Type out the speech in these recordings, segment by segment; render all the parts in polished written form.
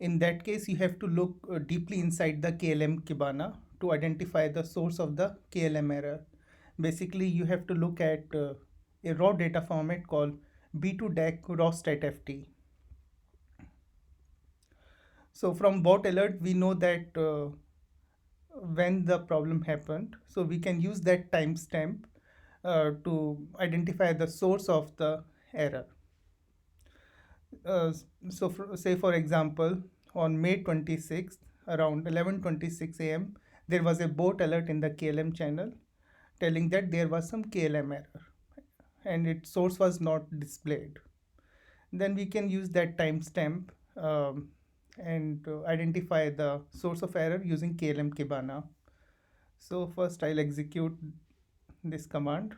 In that case, you have to look deeply inside the KLM Kibana to identify the source of the KLM error. Basically, you have to look at a raw data format called B2DAC raw-stat-ft. So from bot alert, we know that when the problem happened. So we can use that timestamp to identify the source of the error. Say for example, on May 26th, around 11:26 a.m., there was a bot alert in the KLM channel telling that there was some KLM error and its source was not displayed. Then we can use that timestamp and identify the source of error using KLM Kibana. So first I'll execute this command.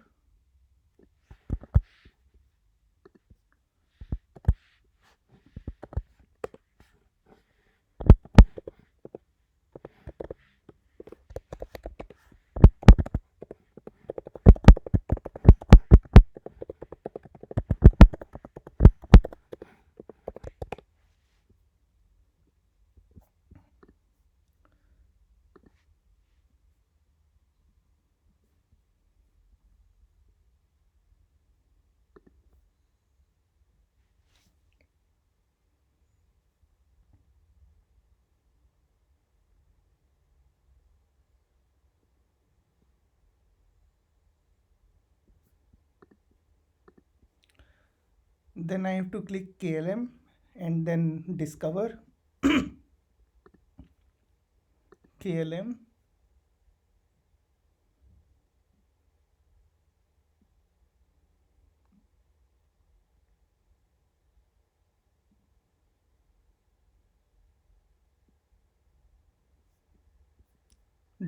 Then I have to click KLM and then discover KLM.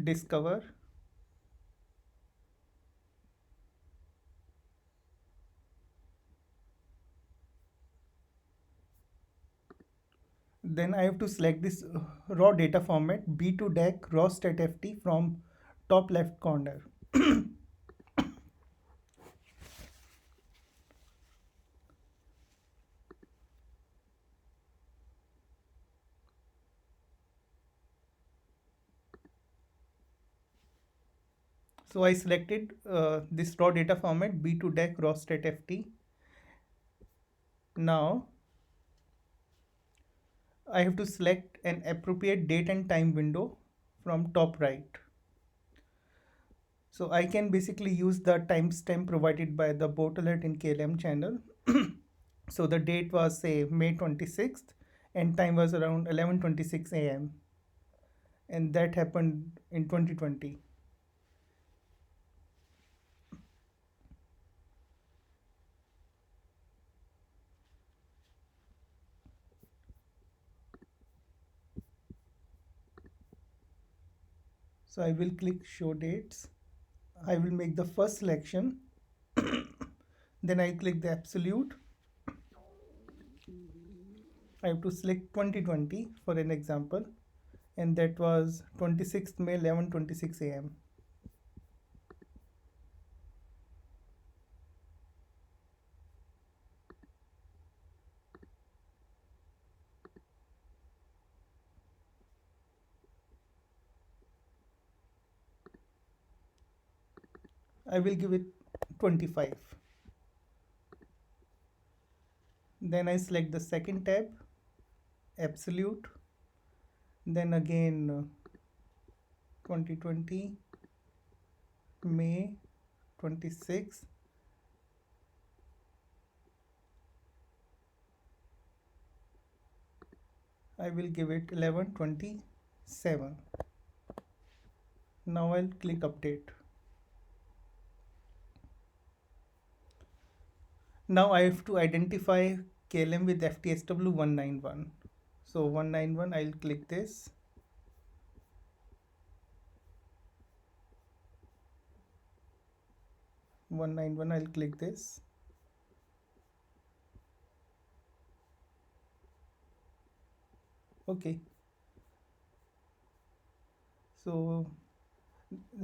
Discover. Then I have to select this raw data format B2DAC raw-stat-ft from top left corner. So I selected this raw data format B2DAC raw-stat-ft. Now I have to select an appropriate date and time window from top right. So I can basically use the timestamp provided by the bot alert in KLM channel. So the date was say May 26th and time was around 11:26 a.m. and that happened in 2020. So I will click show dates. I will make the first selection. Then I click the absolute. I have to select 2020 for an example, and that was 26th May 11:26 a.m. I will give it 25. Then I select the second tab, absolute. Then again 2020 May 26. I will give it 11:27. Now I'll click update. Now I have to identify KLM with FTSW 191. So 191, I'll click this. I'll click this. Okay. So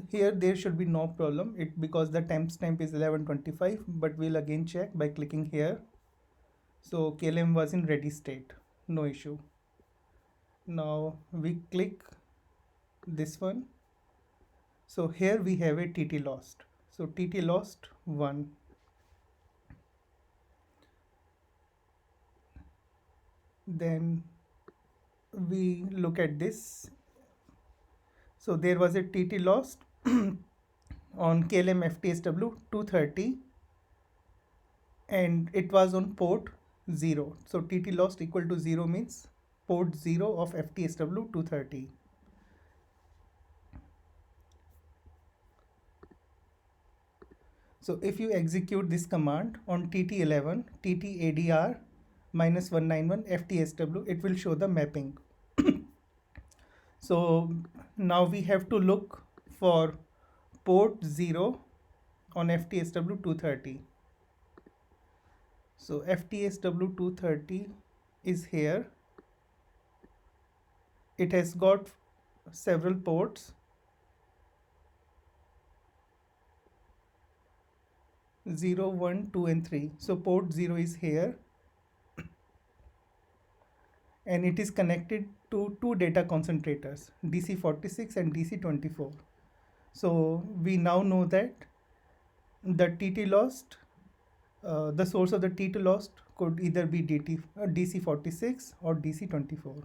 here there should be no problem it because the timestamp is 11:25, but we'll again check by clicking here. So KLM was in ready state, no issue. Now we click this one. So here we have a TT lost. So TT lost 1. Then we look at this. So there was a TT lost on KLM FTSW 230 and it was on port 0. So TT lost equal to 0 means port 0 of FTSW 230. So if you execute this command on TT11 TTADR -191 FTSW, it will show the mapping. So now we have to look for port 0 on FTSW 230. So FTSW 230 is here. It has got several ports. 0, 1, 2 and 3. So port 0 is here and it is connected to two data concentrators, DC46 and DC24. So we now know that the TT lost, the source of the TT lost could either be DC46 or DC24.